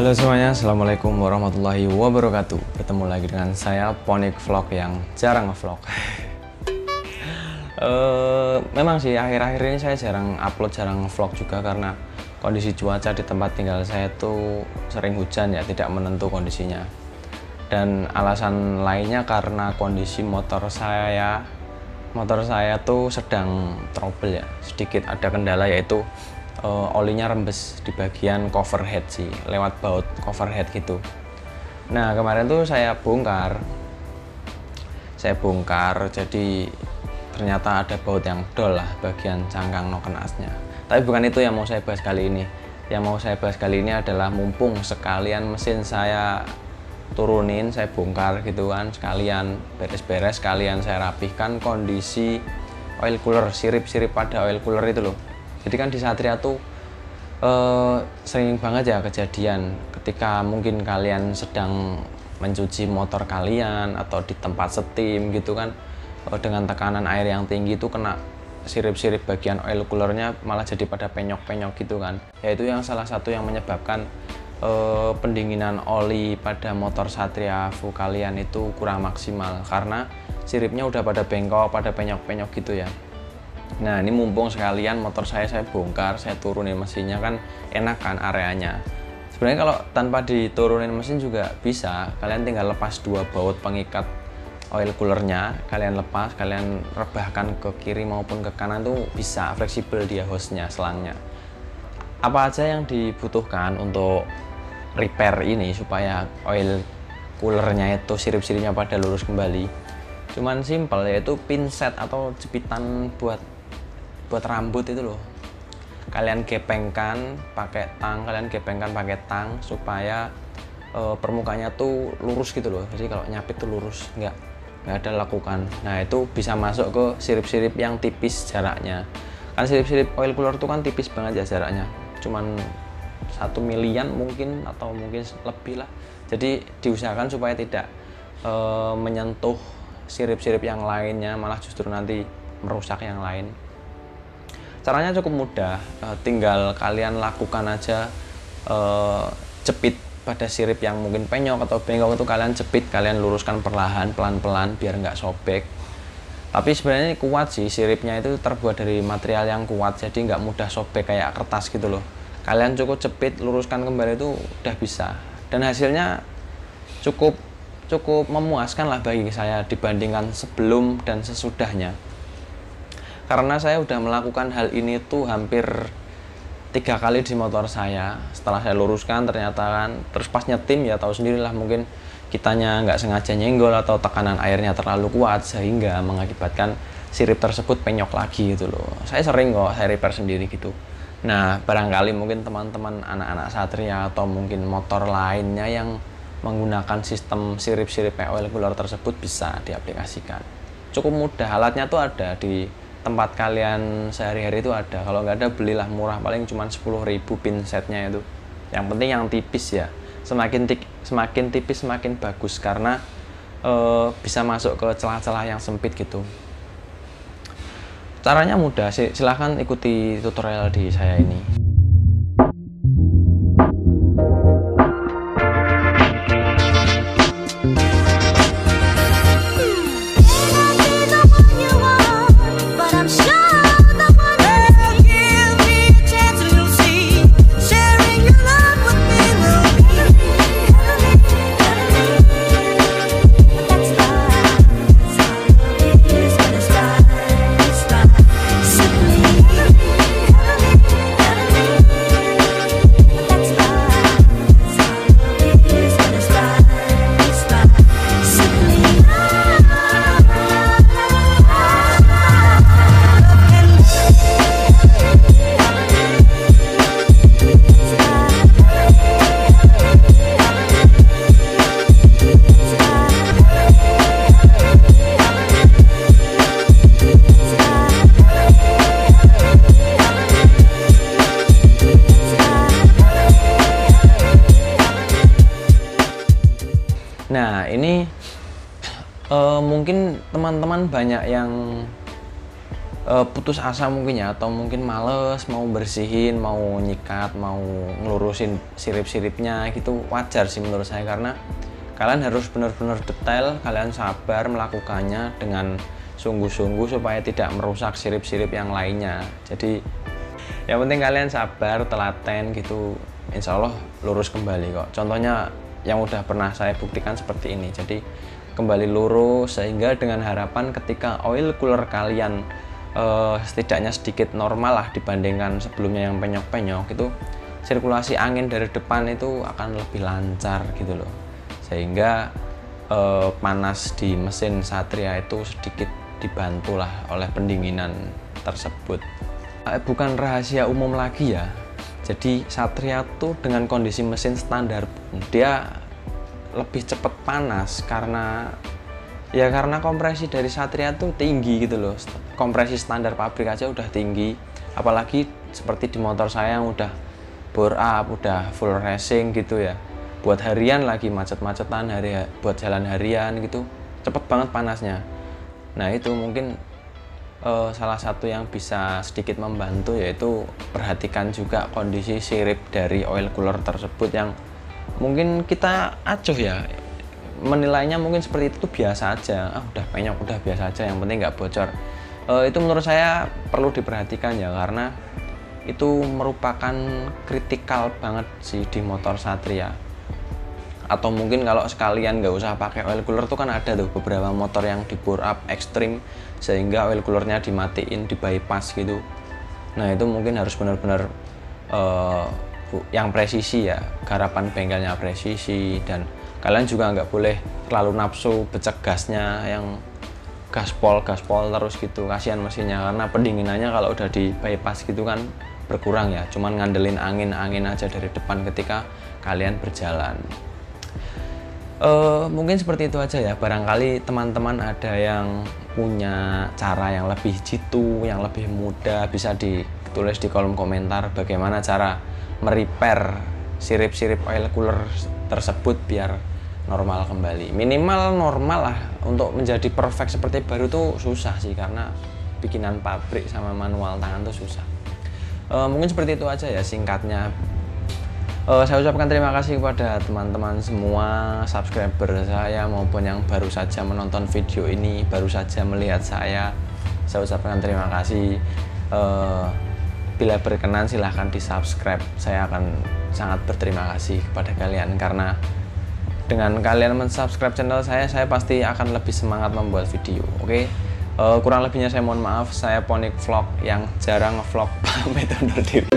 Halo semuanya, Assalamualaikum warahmatullahi wabarakatuh. Bertemu lagi dengan saya, Ponik Vlog yang jarang ngevlog. Memang sih akhir-akhir ini saya jarang upload, jarang ngevlog juga karena kondisi cuaca di tempat tinggal saya itu sering hujan ya, tidak menentu kondisinya. Dan alasan lainnya karena kondisi motor saya tuh sedang trouble ya, sedikit ada kendala, yaitu olinya rembes di bagian cover head sih, lewat baut cover head gitu. Nah kemarin tuh saya bongkar, jadi ternyata ada baut yang dol lah bagian cangkang noken asnya. Tapi bukan itu yang mau saya bahas kali ini. Yang mau saya bahas kali ini adalah mumpung sekalian mesin saya turunin, saya bongkar gitu kan, sekalian beres-beres, sekalian saya rapihkan kondisi oil cooler, sirip-sirip pada oil cooler itu loh. Jadi kan di Satria tuh sering banget ya kejadian ketika mungkin kalian sedang mencuci motor kalian atau di tempat setim gitu kan, dengan tekanan air yang tinggi itu kena sirip-sirip bagian oil coolernya malah jadi pada penyok-penyok gitu kan. Yaitu yang salah satu yang menyebabkan pendinginan oli pada motor Satria Full kalian itu kurang maksimal karena siripnya udah pada bengkok, pada penyok-penyok gitu ya. Nah ini mumpung sekalian motor saya bongkar, saya turunin mesinnya, kan enak kan areanya. Sebenarnya kalau tanpa diturunin mesin juga bisa, kalian tinggal lepas dua baut pengikat oil coolernya, kalian lepas, kalian rebahkan ke kiri maupun ke kanan tuh bisa, fleksibel dia hostnya, selangnya. Apa aja yang dibutuhkan untuk repair ini supaya oil coolernya itu sirip-siripnya pada lurus kembali? Cuman simple, yaitu pinset atau jepitan buat rambut itu loh. Kalian gepengkan pakai tang, supaya permukaannya tuh lurus gitu loh. Jadi kalau nyapit tuh lurus, nggak ada lekukan. Nah itu bisa masuk ke sirip-sirip yang tipis jaraknya. Kan sirip-sirip oil cooler tuh kan tipis banget ya jaraknya, cuman 1 milian mungkin atau mungkin lebih lah. Jadi diusahakan supaya tidak menyentuh sirip-sirip yang lainnya, malah justru nanti merusak yang lain. Caranya cukup mudah, tinggal kalian lakukan aja, jepit pada sirip yang mungkin penyok atau bengkok itu kalian jepit, kalian luruskan perlahan, pelan-pelan biar nggak sobek. Tapi sebenarnya kuat sih, siripnya itu terbuat dari material yang kuat, jadi nggak mudah sobek kayak kertas gitu loh. Kalian cukup jepit, luruskan kembali itu udah bisa, dan hasilnya cukup memuaskan lah bagi saya dibandingkan sebelum dan sesudahnya. Karena saya udah melakukan hal ini tuh hampir 3 kali di motor saya. Setelah saya luruskan ternyata kan, terus pas nyetim ya tahu sendirilah, mungkin kitanya nggak sengaja nyenggol atau tekanan airnya terlalu kuat sehingga mengakibatkan sirip tersebut penyok lagi gitu loh. Saya sering kok saya repair sendiri gitu. Nah barangkali mungkin teman-teman anak-anak Satria atau mungkin motor lainnya yang menggunakan sistem sirip-sirip oil cooler tersebut bisa diaplikasikan. Cukup mudah, alatnya tuh ada di tempat kalian sehari-hari itu ada. Kalau nggak ada, belilah murah, paling cuma 10.000 pinsetnya itu. Yang penting yang tipis ya, semakin tipis semakin bagus karena bisa masuk ke celah-celah yang sempit gitu. Caranya mudah sih, silahkan ikuti tutorial di saya ini. Nah ini mungkin teman-teman banyak yang putus asa mungkin ya, atau mungkin males mau bersihin, mau nyikat, mau ngelurusin sirip-siripnya gitu, wajar sih menurut saya, karena kalian harus benar-benar detail, kalian sabar melakukannya dengan sungguh-sungguh supaya tidak merusak sirip-sirip yang lainnya. Jadi yang penting kalian sabar, telaten gitu, insya Allah lurus kembali kok. Contohnya yang udah pernah saya buktikan seperti ini. Jadi kembali lurus, sehingga dengan harapan ketika oil cooler kalian setidaknya sedikit normal lah dibandingkan sebelumnya yang penyok-penyok, itu sirkulasi angin dari depan itu akan lebih lancar gitu loh, sehingga panas di mesin Satria itu sedikit dibantulah oleh pendinginan tersebut. Bukan rahasia umum lagi ya, jadi Satria tuh dengan kondisi mesin standar dia lebih cepat panas karena kompresi dari Satria tuh tinggi gitu loh. Kompresi standar pabrik aja udah tinggi, apalagi seperti di motor saya yang udah bore up, udah full racing gitu ya, buat harian lagi, macet-macetan buat jalan harian gitu, cepet banget panasnya. Nah itu mungkin salah satu yang bisa sedikit membantu, yaitu perhatikan juga kondisi sirip dari oil cooler tersebut yang mungkin kita acuh ya, menilainya mungkin seperti itu tuh biasa aja, udah penyok, udah biasa aja, yang penting nggak bocor. Itu menurut saya perlu diperhatikan ya, karena itu merupakan kritikal banget sih di motor Satria. Atau mungkin kalau sekalian nggak usah pakai oil cooler tuh kan ada tuh beberapa motor yang di bore up ekstrim sehingga oil coolernya dimatiin, di bypass gitu. Nah itu mungkin harus benar-benar yang presisi ya, garapan bengkelnya presisi, dan kalian juga nggak boleh terlalu nafsu becek gasnya yang gaspol terus gitu, kasihan mesinnya, karena pendinginannya kalau udah di bypass gitu kan berkurang ya, cuman ngandelin angin aja dari depan ketika kalian berjalan. Mungkin seperti itu aja ya, barangkali teman-teman ada yang punya cara yang lebih jitu, yang lebih mudah, bisa ditulis di kolom komentar bagaimana cara merepair sirip-sirip oil cooler tersebut biar normal kembali. Minimal normal lah, untuk menjadi perfect seperti baru tuh susah sih, karena bikinan pabrik sama manual tangan tuh susah. Mungkin seperti itu aja ya singkatnya. Saya ucapkan terima kasih kepada teman-teman semua, subscriber saya maupun yang baru saja menonton video ini, baru saja melihat saya ucapkan terima kasih. Bila berkenan silahkan di subscribe, saya akan sangat berterima kasih kepada kalian, karena dengan kalian mensubscribe channel saya pasti akan lebih semangat membuat video. Oke, kurang lebihnya saya mohon maaf. Saya Ponik Vlog yang jarang vlog, pamit undur diri.